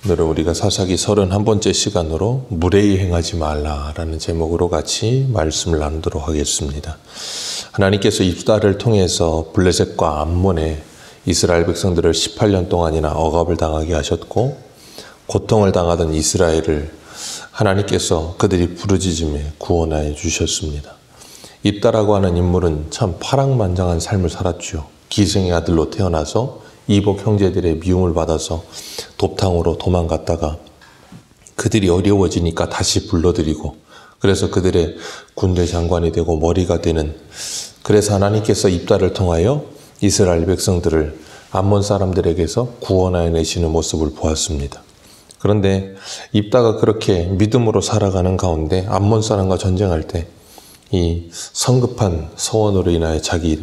오늘은 우리가 사사기 31번째 시간으로 무례히 행하지 말라라는 제목으로 같이 말씀을 나누도록 하겠습니다. 하나님께서 입다를 통해서 블레셋과 암몬의 이스라엘 백성들을 18년 동안이나 억압을 당하게 하셨고, 고통을 당하던 이스라엘을 하나님께서 그들이 부르짖음에 구원하여 주셨습니다. 입다라고 하는 인물은 참 파랑만장한 삶을 살았죠. 기생의 아들로 태어나서 이복 형제들의 미움을 받아서 돕탕으로 도망갔다가 그들이 어려워지니까 다시 불러들이고, 그래서 그들의 군대 장관이 되고 머리가 되는, 그래서 하나님께서 입다를 통하여 이스라엘 백성들을 암몬 사람들에게서 구원하여 내시는 모습을 보았습니다. 그런데 입다가 그렇게 믿음으로 살아가는 가운데 암몬 사람과 전쟁할 때 이 성급한 서원으로 인하여 자기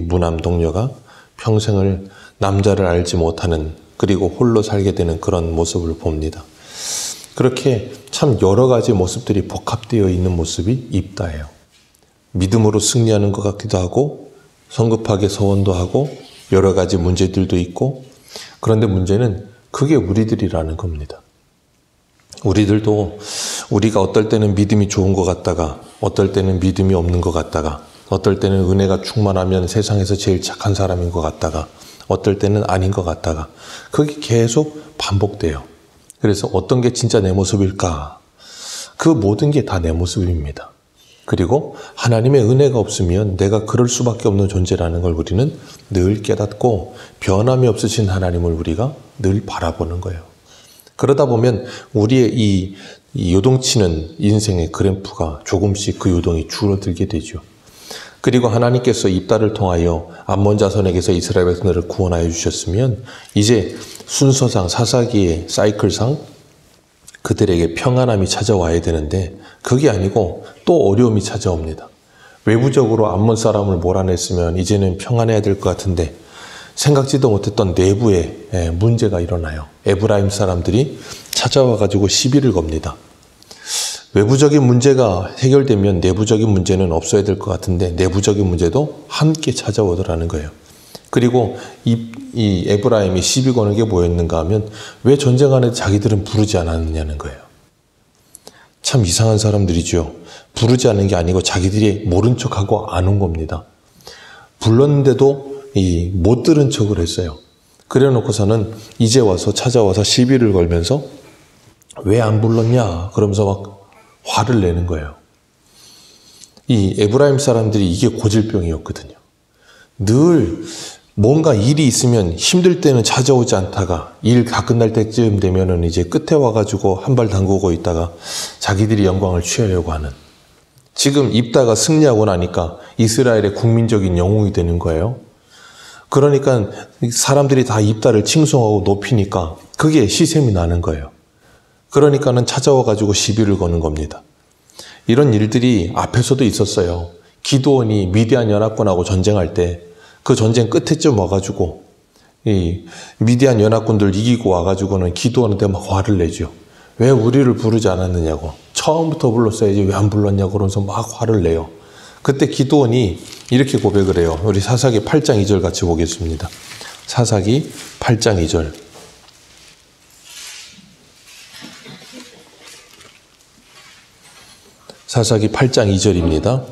무남 동료가 평생을 남자를 알지 못하는, 그리고 홀로 살게 되는 그런 모습을 봅니다. 그렇게 참 여러 가지 모습들이 복합되어 있는 모습이 입다예요. 믿음으로 승리하는 것 같기도 하고, 성급하게 서원도 하고, 여러 가지 문제들도 있고, 그런데 문제는 그게 우리들이라는 겁니다. 우리들도 우리가 어떨 때는 믿음이 좋은 것 같다가, 어떨 때는 믿음이 없는 것 같다가, 어떨 때는 은혜가 충만하면 세상에서 제일 착한 사람인 것 같다가, 어떨 때는 아닌 것 같다가, 그게 계속 반복돼요. 그래서 어떤 게 진짜 내 모습일까? 그 모든 게 다 내 모습입니다. 그리고 하나님의 은혜가 없으면 내가 그럴 수밖에 없는 존재라는 걸 우리는 늘 깨닫고, 변함이 없으신 하나님을 우리가 늘 바라보는 거예요. 그러다 보면 우리의 이 요동치는 인생의 그래프가 조금씩 그 요동이 줄어들게 되죠. 그리고 하나님께서 입다를 통하여 암몬 자손에게서 이스라엘 백성들을 구원하여 주셨으면, 이제 순서상 사사기의 사이클상 그들에게 평안함이 찾아와야 되는데 그게 아니고 또 어려움이 찾아옵니다. 외부적으로 암몬 사람을 몰아냈으면 이제는 평안해야 될 것 같은데 생각지도 못했던 내부에 문제가 일어나요. 에브라임 사람들이 찾아와가지고 시비를 겁니다. 외부적인 문제가 해결되면 내부적인 문제는 없어야 될 것 같은데 내부적인 문제도 함께 찾아오더라는 거예요. 그리고 이 에브라임이 시비 거는 게 뭐였는가 하면, 왜 전쟁하는데 자기들은 부르지 않았느냐는 거예요. 참 이상한 사람들이죠. 부르지 않은 게 아니고 자기들이 모른 척하고 안 온 겁니다. 불렀는데도 못 들은 척을 했어요. 그래 놓고서는 이제 와서 찾아와서 시비를 걸면서 왜 안 불렀냐 그러면서 막 화를 내는 거예요. 이 에브라임 사람들이 이게 고질병이었거든요. 늘 뭔가 일이 있으면 힘들 때는 찾아오지 않다가 일 다 끝날 때쯤 되면은 이제 끝에 와가지고 한 발 담그고 있다가 자기들이 영광을 취하려고 하는, 지금 입다가 승리하고 나니까 이스라엘의 국민적인 영웅이 되는 거예요. 그러니까 사람들이 다 입다를 칭송하고 높이니까 그게 시샘이 나는 거예요. 그러니까는 찾아와가지고 시비를 거는 겁니다. 이런 일들이 앞에서도 있었어요. 기드온이 미디안 연합군하고 전쟁할 때 그 전쟁 끝에쯤 와가지고 이 미디안 연합군들 이기고 와가지고는 기드온한테 막 화를 내죠. 왜 우리를 부르지 않았느냐고. 처음부터 불렀어야지 왜 안 불렀냐고 그러면서 막 화를 내요. 그때 기드온이 이렇게 고백을 해요. 우리 사사기 8장 2절 같이 보겠습니다. 사사기 8장 2절. 사사기 8장 2절입니다.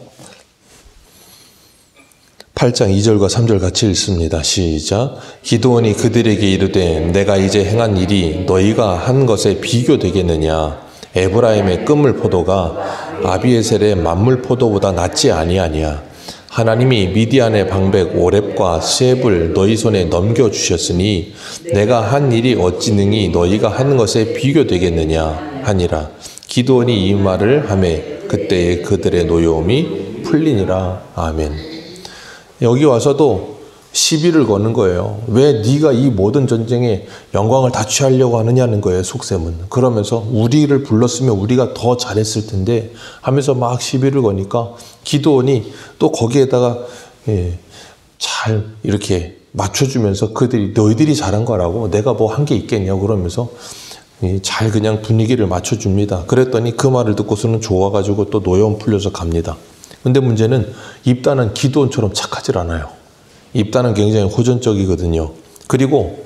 8장 2절과 3절 같이 읽습니다. 시작. 기드온이 그들에게 이르되 내가 이제 행한 일이 너희가 한 것에 비교되겠느냐. 에브라임의 끄물 포도가 아비에셀의 만물 포도보다 낫지 아니하냐. 하나님이 미디안의 방백 오렙과 스앱을 너희 손에 넘겨주셨으니 내가 한 일이 어찌 능히 너희가 한 것에 비교되겠느냐 하니라. 기드온이 이 말을 하매 그때에 그들의 노여움이 풀리니라. 아멘. 여기 와서도 시비를 거는 거예요. 왜 네가 이 모든 전쟁에 영광을 다 취하려고 하느냐는 거예요, 속셈은. 그러면서 우리를 불렀으면 우리가 더 잘했을 텐데 하면서 막 시비를 거니까 기드온이 또 거기에다가 잘 이렇게 맞춰주면서 그들이 너희들이 잘한 거라고 내가 뭐 한 게 있겠냐고 그러면서 잘 그냥 분위기를 맞춰줍니다. 그랬더니 그 말을 듣고서는 좋아가지고 또 노여움 풀려서 갑니다. 근데 문제는 입다는 기드온처럼 착하질 않아요. 입다는 굉장히 호전적이거든요. 그리고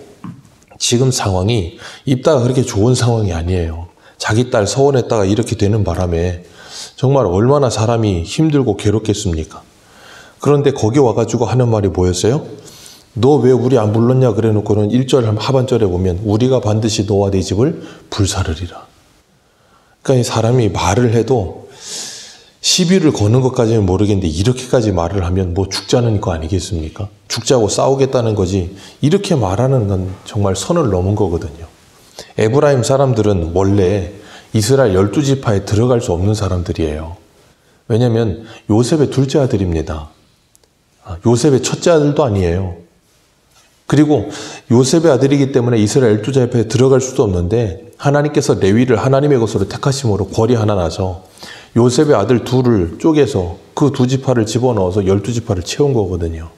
지금 상황이 입다가 그렇게 좋은 상황이 아니에요. 자기 딸 서원했다가 이렇게 되는 바람에 정말 얼마나 사람이 힘들고 괴롭겠습니까? 그런데 거기 와가지고 하는 말이 뭐였어요? 너 왜 우리 안 불렀냐 그래 놓고는 1절 하반절에 보면 우리가 반드시 너와 네 집을 불사르리라. 그러니까 이 사람이 말을 해도 시비를 거는 것까지는 모르겠는데 이렇게까지 말을 하면 뭐 죽자는 거 아니겠습니까? 죽자고 싸우겠다는 거지 이렇게 말하는 건 정말 선을 넘은 거거든요. 에브라임 사람들은 원래 이스라엘 12지파에 들어갈 수 없는 사람들이에요. 왜냐하면 요셉의 둘째 아들입니다. 요셉의 첫째 아들도 아니에요. 그리고 요셉의 아들이기 때문에 이스라엘 12지파에 들어갈 수도 없는데 하나님께서 레위를 하나님의 것으로 택하심으로 궐이 하나 나서 요셉의 아들 둘을 쪼개서 그 두 지파를 집어넣어서 12지파를 채운 거거든요.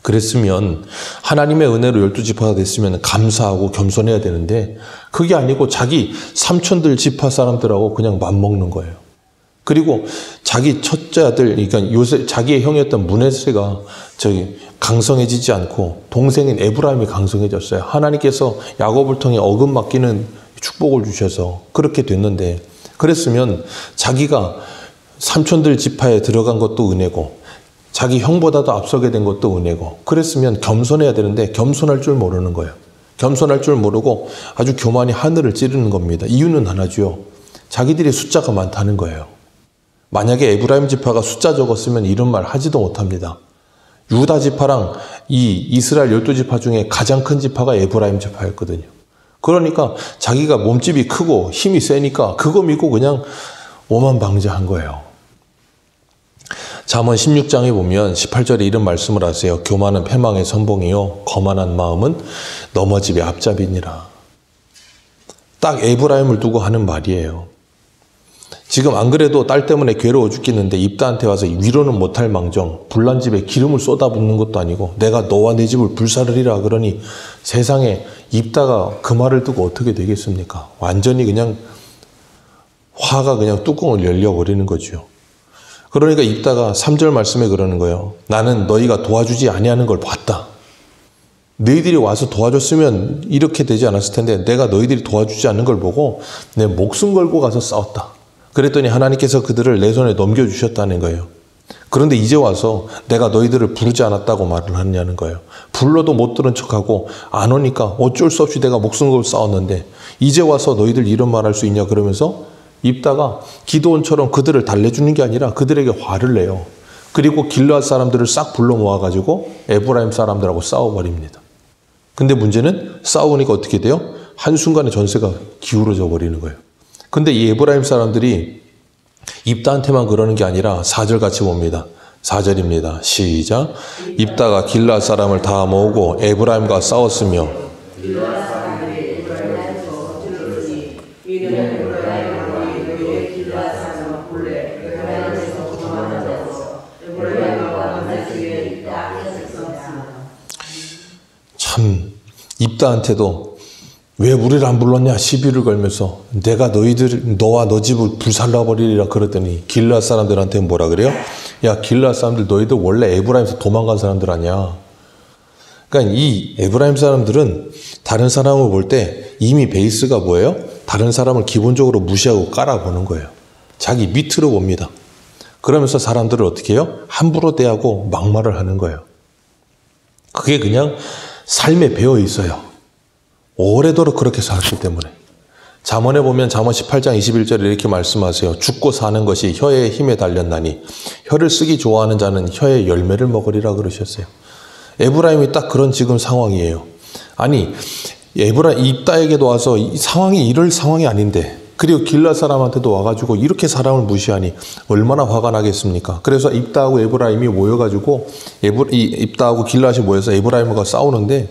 그랬으면 하나님의 은혜로 12지파가 됐으면 감사하고 겸손해야 되는데 그게 아니고 자기 삼촌들 지파 사람들하고 그냥 맘먹는 거예요. 그리고 자기 첫째 아들, 그러니까 요셉, 자기의 형이었던 므낫세가 강성해지지 않고 동생인 에브라임이 강성해졌어요. 하나님께서 야곱을 통해 어금 맡기는 축복을 주셔서 그렇게 됐는데 그랬으면 자기가 삼촌들 지파에 들어간 것도 은혜고 자기 형보다도 앞서게 된 것도 은혜고 그랬으면 겸손해야 되는데 겸손할 줄 모르는 거예요. 겸손할 줄 모르고 아주 교만히 하늘을 찌르는 겁니다. 이유는 하나죠. 자기들이 숫자가 많다는 거예요. 만약에 에브라임 지파가 숫자 적었으면 이런 말 하지도 못합니다. 유다 지파랑 이 이스라엘 12지파 중에 가장 큰 지파가 에브라임 지파였거든요. 그러니까 자기가 몸집이 크고 힘이 세니까 그거 믿고 그냥 오만방자한 거예요. 잠언 16장에 보면 18절에 이런 말씀을 하세요. 교만은 패망의 선봉이요 거만한 마음은 넘어짐의 앞잡이니라. 딱 에브라임을 두고 하는 말이에요. 지금 안 그래도 딸 때문에 괴로워 죽겠는데 입다한테 와서 위로는 못할 망정 불난 집에 기름을 쏟아붓는 것도 아니고 내가 너와 내 집을 불사르리라 그러니 세상에 입다가 그 말을 듣고 어떻게 되겠습니까? 완전히 그냥 화가 그냥 뚜껑을 열려버리는 거죠. 그러니까 입다가 3절 말씀에 그러는 거예요. 나는 너희가 도와주지 아니하는 걸 봤다. 너희들이 와서 도와줬으면 이렇게 되지 않았을 텐데 내가 너희들이 도와주지 않는 걸 보고 내 목숨 걸고 가서 싸웠다. 그랬더니 하나님께서 그들을 내 손에 넘겨주셨다는 거예요. 그런데 이제 와서 내가 너희들을 부르지 않았다고 말을 하느냐는 거예요. 불러도 못 들은 척하고 안 오니까 어쩔 수 없이 내가 목숨 걸고 싸웠는데 이제 와서 너희들 이런 말 할 수 있냐 그러면서 입다가 기드온처럼 그들을 달래주는 게 아니라 그들에게 화를 내요. 그리고 길르앗 사람들을 싹 불러 모아가지고 에브라임 사람들하고 싸워버립니다. 근데 문제는 싸우니까 어떻게 돼요? 한순간에 전세가 기울어져 버리는 거예요. 근데 이 에브라임 사람들이 입다한테만 그러는 게 아니라 4절 같이 봅니다. 4절입니다. 시작. 입다가 길르앗 사람을 다 모으고 에브라임과 싸웠으며 참 입다한테도 왜 우리를 안 불렀냐 시비를 걸면서 내가 너와 너 집을 불살라버리리라 그랬더니 길르앗 사람들한테 뭐라 그래요? 야 길르앗 사람들 너희들 원래 에브라임에서 도망간 사람들 아니야. 그러니까 이 에브라임 사람들은 다른 사람을 볼 때 이미 베이스가 뭐예요? 다른 사람을 기본적으로 무시하고 깔아보는 거예요. 자기 밑으로 봅니다. 그러면서 사람들을 어떻게 해요? 함부로 대하고 막말을 하는 거예요. 그게 그냥 삶에 배어 있어요. 오래도록 그렇게 살았기 때문에. 잠언에 보면 잠언 18장 21절에 이렇게 말씀하세요. 죽고 사는 것이 혀의 힘에 달렸나니 혀를 쓰기 좋아하는 자는 혀의 열매를 먹으리라 그러셨어요. 에브라임이 딱 그런 지금 상황이에요. 아니 입다에게도 와서 이 상황이 이럴 상황이 아닌데 그리고 길르앗 사람한테도 와가지고 이렇게 사람을 무시하니 얼마나 화가 나겠습니까? 그래서 입다하고 에브라임이 모여가지고 입다하고 길르앗이 모여서 에브라임과 싸우는데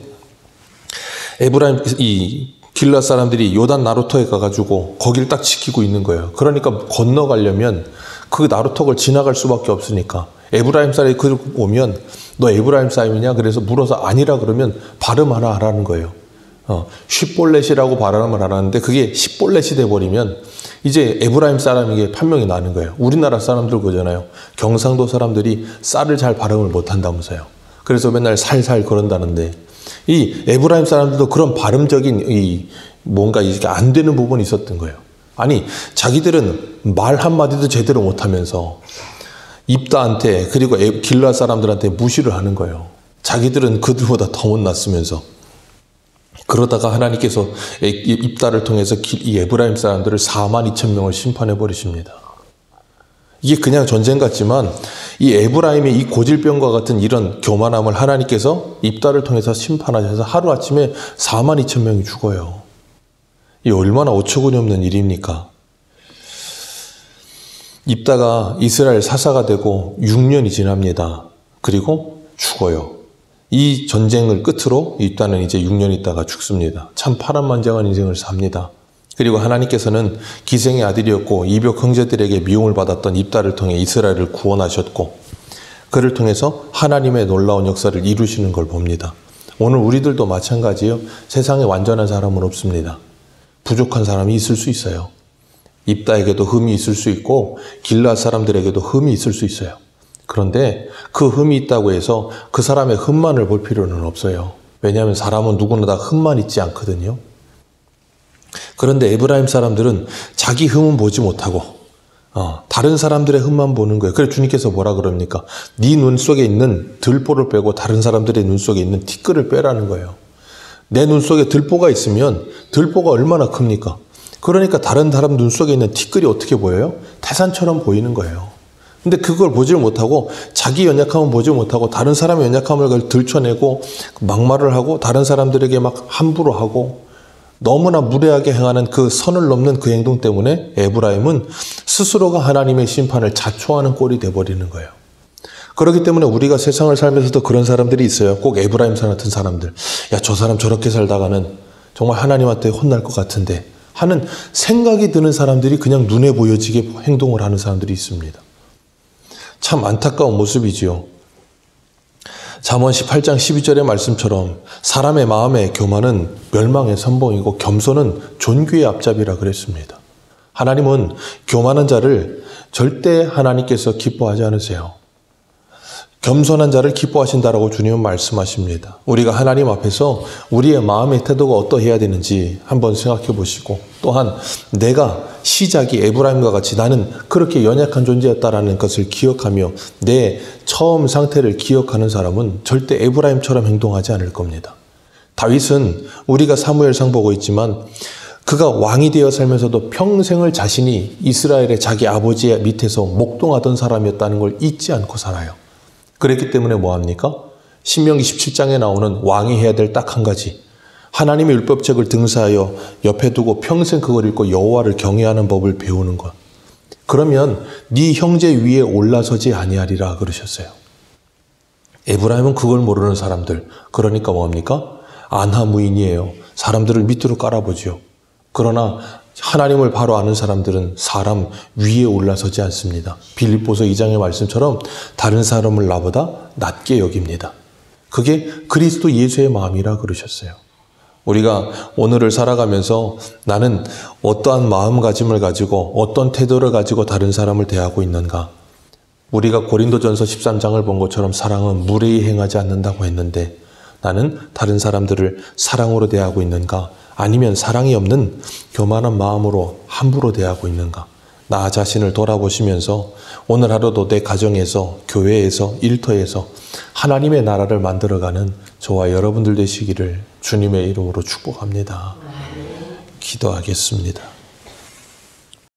이 길르앗 사람들이 요단 나루터에 가가지고 거기를 딱 지키고 있는 거예요. 그러니까 건너가려면 그 나루터를 지나갈 수밖에 없으니까 에브라임 사람이 그걸 오면 너 에브라임 사람이냐? 그래서 물어서 아니라 그러면 발음 하나 하라는 거예요. 쉿볼렛이라고 발음을 하라는데 그게 십볼렛이 돼버리면 이제 에브라임 사람에게 판명이 나는 거예요. 우리나라 사람들 그러잖아요. 경상도 사람들이 쌀을 잘 발음을 못한다면서요. 그래서 맨날 살살 그런다는데 이 에브라임 사람들도 그런 발음적인 뭔가 이게 안 되는 부분이 있었던 거예요. 아니, 자기들은 말 한마디도 제대로 못하면서 입다한테 그리고 길라 사람들한테 무시를 하는 거예요. 자기들은 그들보다 더 못났으면서. 그러다가 하나님께서 입다를 통해서 이 에브라임 사람들을 42,000명을 심판해 버리십니다. 이게 그냥 전쟁 같지만 이 에브라임의 이 고질병과 같은 이런 교만함을 하나님께서 입다를 통해서 심판하셔서 하루아침에 42,000명이 죽어요. 이 얼마나 어처구니 없는 일입니까? 입다가 이스라엘 사사가 되고 6년이 지납니다. 그리고 죽어요. 이 전쟁을 끝으로 입다는 이제 6년 있다가 죽습니다. 참 파란만장한 인생을 삽니다. 그리고 하나님께서는 기생의 아들이었고 이벽 형제들에게 미움을 받았던 입다를 통해 이스라엘을 구원하셨고 그를 통해서 하나님의 놀라운 역사를 이루시는 걸 봅니다. 오늘 우리들도 마찬가지예요. 세상에 완전한 사람은 없습니다. 부족한 사람이 있을 수 있어요. 입다에게도 흠이 있을 수 있고 길앗 사람들에게도 흠이 있을 수 있어요. 그런데 그 흠이 있다고 해서 그 사람의 흠만을 볼 필요는 없어요. 왜냐하면 사람은 누구나 다 흠만 있지 않거든요. 그런데 에브라임 사람들은 자기 흠은 보지 못하고 다른 사람들의 흠만 보는 거예요. 그래서 주님께서 뭐라 그럽니까? 네 눈 속에 있는 들보를 빼고 다른 사람들의 눈 속에 있는 티끌을 빼라는 거예요. 내 눈 속에 들보가 있으면 들보가 얼마나 큽니까? 그러니까 다른 사람 눈 속에 있는 티끌이 어떻게 보여요? 태산처럼 보이는 거예요. 근데 그걸 보지 못하고 자기 연약함을 보지 못하고 다른 사람의 연약함을 들춰내고 막말을 하고 다른 사람들에게 막 함부로 하고 너무나 무례하게 행하는 그 선을 넘는 그 행동 때문에 에브라임은 스스로가 하나님의 심판을 자초하는 꼴이 돼버리는 거예요. 그렇기 때문에 우리가 세상을 살면서도 그런 사람들이 있어요. 꼭 에브라임 같은 사람들. 야, 저 사람 저렇게 살다가는 정말 하나님한테 혼날 것 같은데 하는 생각이 드는 사람들이 그냥 눈에 보여지게 행동을 하는 사람들이 있습니다. 참 안타까운 모습이지요. 잠언 18장 12절의 말씀처럼 사람의 마음의 교만은 멸망의 선봉이고 겸손은 존귀의 앞잡이라 그랬습니다. 하나님은 교만한 자를 절대 하나님께서 기뻐하지 않으세요. 겸손한 자를 기뻐하신다라고 주님은 말씀하십니다. 우리가 하나님 앞에서 우리의 마음의 태도가 어떠해야 되는지 한번 생각해 보시고 또한 내가 시작이 에브라임과 같이 나는 그렇게 연약한 존재였다라는 것을 기억하며 내 처음 상태를 기억하는 사람은 절대 에브라임처럼 행동하지 않을 겁니다. 다윗은 우리가 사무엘상 보고 있지만 그가 왕이 되어 살면서도 평생을 자신이 이스라엘의 자기 아버지의 밑에서 목동하던 사람이었다는 걸 잊지 않고 살아요. 그랬기 때문에 뭐합니까? 신명기 17장에 나오는 왕이 해야 될 딱 한 가지. 하나님의 율법책을 등사하여 옆에 두고 평생 그걸 읽고 여호와를 경외하는 법을 배우는 것. 그러면 네 형제 위에 올라서지 아니하리라 그러셨어요. 에브라임은 그걸 모르는 사람들. 그러니까 뭐합니까? 안하무인이에요. 사람들을 밑으로 깔아보죠. 그러나 하나님을 바로 아는 사람들은 사람 위에 올라서지 않습니다. 빌립보서 2장의 말씀처럼 다른 사람을 나보다 낮게 여깁니다. 그게 그리스도 예수의 마음이라 그러셨어요. 우리가 오늘을 살아가면서 나는 어떠한 마음가짐을 가지고 어떤 태도를 가지고 다른 사람을 대하고 있는가? 우리가 고린도전서 13장을 본 것처럼 사랑은 무례히 행하지 않는다고 했는데 나는 다른 사람들을 사랑으로 대하고 있는가? 아니면 사랑이 없는 교만한 마음으로 함부로 대하고 있는가? 나 자신을 돌아보시면서 오늘 하루도 내 가정에서, 교회에서, 일터에서 하나님의 나라를 만들어가는 저와 여러분들 되시기를 주님의 이름으로 축복합니다. 기도하겠습니다.